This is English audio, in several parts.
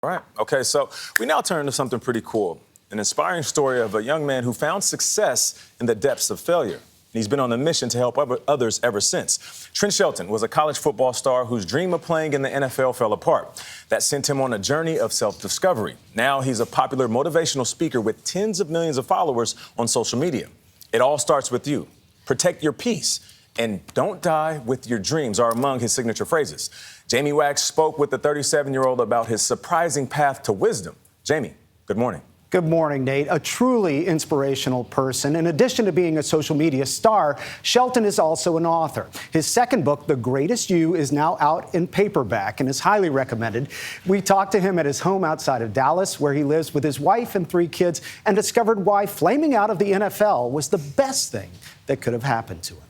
All right. Okay, so we now turn to something pretty cool. An inspiring story of a young man who found success in the depths of failure. And he's been on a mission to help others ever since. Trent Shelton was a college football star whose dream of playing in the NFL fell apart. That sent him on a journey of self-discovery. Now he's a popular motivational speaker with tens of millions of followers on social media. It all starts with you. Protect your peace and don't die with your dreams are among his signature phrases. Jamie Wax spoke with the 37-year-old about his surprising path to wisdom. Jamie, good morning. Good morning, Nate. A truly inspirational person. In addition to being a social media star, Shelton is also an author. His second book, The Greatest You, is now out in paperback and is highly recommended. We talked to him at his home outside of Dallas, where he lives with his wife and 3 kids, and discovered why flaming out of the NFL was the best thing that could have happened to him.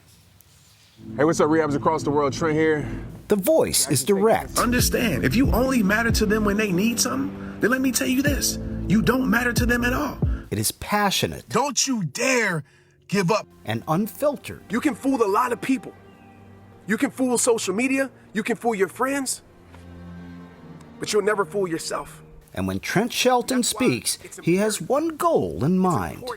Hey, what's up, rehabs across the world? Trent here. The voice is direct. Understand, if you only matter to them when they need something, then let me tell you this. You don't matter to them at all. It is passionate. Don't you dare give up. And unfiltered. You can fool a lot of people. You can fool social media. You can fool your friends. But you'll never fool yourself. And when Trent Shelton speaks, he has one goal in mind.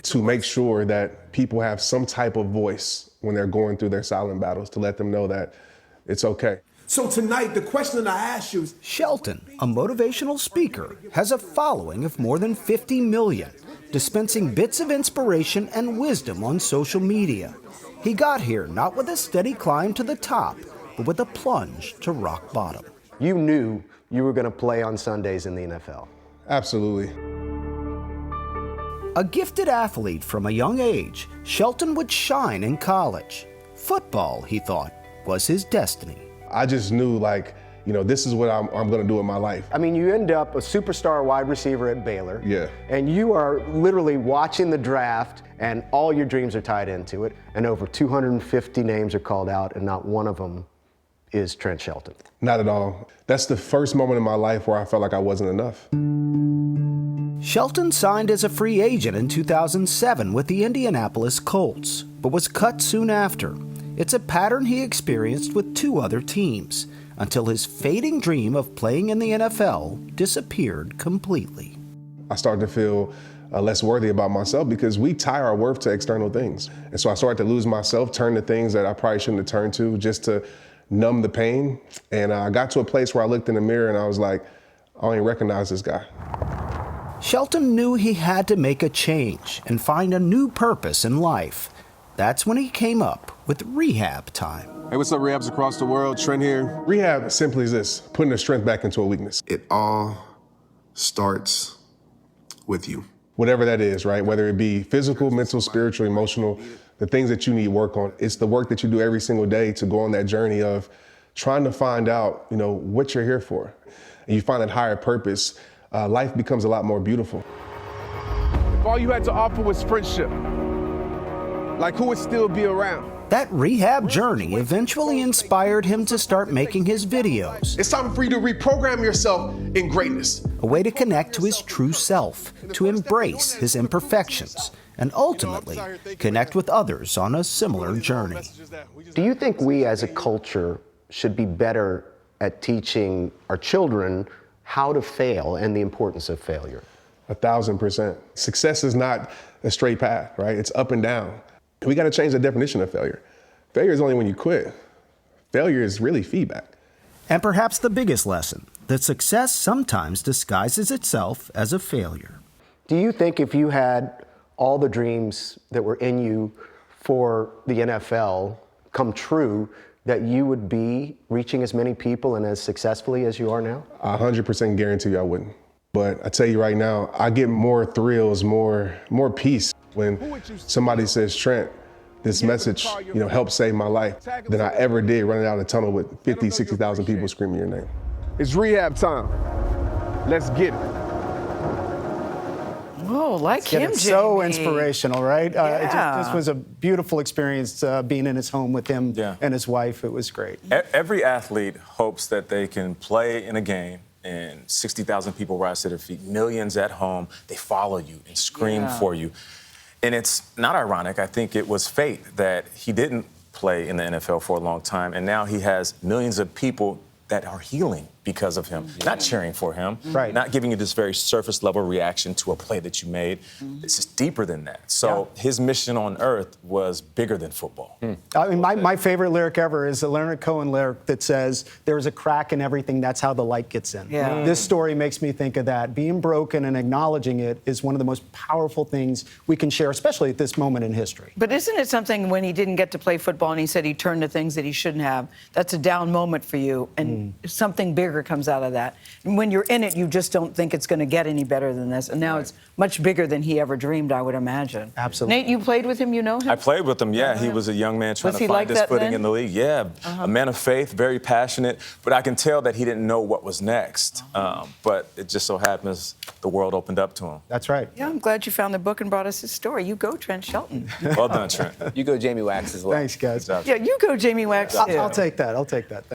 To make sure that people have some type of voice when they're going through their silent battles, to let them know that it's okay. So tonight, the question that I ask you is... Shelton, a motivational speaker, has a following of more than 50 million, dispensing bits of inspiration and wisdom on social media. He got here not with a steady climb to the top, but with a plunge to rock bottom. You knew you were going to play on Sundays in the NFL. Absolutely. A gifted athlete from a young age, Shelton would shine in college. Football, he thought, was his destiny. I just knew, this is what I'm going to do in my life. I mean, you end up a superstar wide receiver at Baylor. Yeah. And you are literally watching the draft, and all your dreams are tied into it, and over 250 names are called out, and not one of them is Trent Shelton. Not at all. That's the first moment in my life where I felt like I wasn't enough. Shelton signed as a free agent in 2007 with the Indianapolis Colts, but was cut soon after. It's a pattern he experienced with 2 other teams, until his fading dream of playing in the NFL disappeared completely. I started to feel less worthy about myself because we tie our worth to external things. And so I started to lose myself, turn to things that I probably shouldn't have turned to just to numb the pain. And I got to a place where I looked in the mirror and I was like, I don't even recognize this guy. Shelton knew he had to make a change and find a new purpose in life. That's when he came up with rehab time. Hey, what's up, rehabs across the world? Trent here. Rehab simply is this, putting the strength back into a weakness. It all starts with you. Whatever that is, right? Whether it be physical, mental, spiritual, emotional, the things that you need work on. It's the work that you do every single day to go on that journey of trying to find out, what you're here for. And you find that higher purpose, life becomes a lot more beautiful. If all you had to offer was friendship, who would still be around? That rehab journey eventually inspired him to start making his videos. It's time for you to reprogram yourself in greatness. A way to connect to his true self, to embrace his imperfections, and ultimately connect with others on a similar journey. Do you think we as a culture should be better at teaching our children how to fail and the importance of failure? 1,000%. Success is not a straight path, right? It's up and down. We got to change the definition of failure. Failure is only when you quit. Failure is really feedback. And perhaps the biggest lesson, that success sometimes disguises itself as a failure. Do you think if you had all the dreams that were in you for the NFL come true, that you would be reaching as many people and as successfully as you are now? 100% guarantee you I wouldn't. But I tell you right now, I get more thrills, more peace when somebody says, Trent, this message, helped save my life, than I ever did running out of the tunnel with 50, 60,000 people screaming your name. It's rehab time. Let's get it. Whoa, like him, It's so Jamie. inspirational, right? This was a beautiful experience being in his home with him and his wife. It was great. Every athlete hopes that they can play in a game and 60,000 people rise to their feet, millions at home, they follow you and scream for you. And it's not ironic. I think it was fate that he didn't play in the NFL for a long time, and now he has millions of people that are healing because of him, not cheering for him, Right. not giving you this very surface level reaction to a play that you made. It's just deeper than that. So his mission on earth was bigger than football. I mean, my favorite lyric ever is a Leonard Cohen lyric that says, "There's a crack in everything, that's how the light gets in." Yeah. This story makes me think of that. Being broken and acknowledging it is one of the most powerful things we can share, especially at this moment in history. But isn't it something when he didn't get to play football and he said he turned to things that he shouldn't have, that's a down moment for you, and something bigger comes out of that. And when you're in it, you just don't think it's going to get any better than this. And now it's much bigger than he ever dreamed, I would imagine. Absolutely. Nate, you played with him, you know him? I played with him, yeah. He was a young man trying Was to he find like his that footing then? in the league. Yeah, a man of faith, very passionate, but I can tell that he didn't know what was next. But it just so happens the world opened up to him. That's right. Yeah, I'm glad you found the book and brought us his story. You go, Trent Shelton. Well done, Trent. You go Jamie Wax as well. Thanks, guys. Yeah, you go, Jamie Wax, too. I'll take that. I'll take that.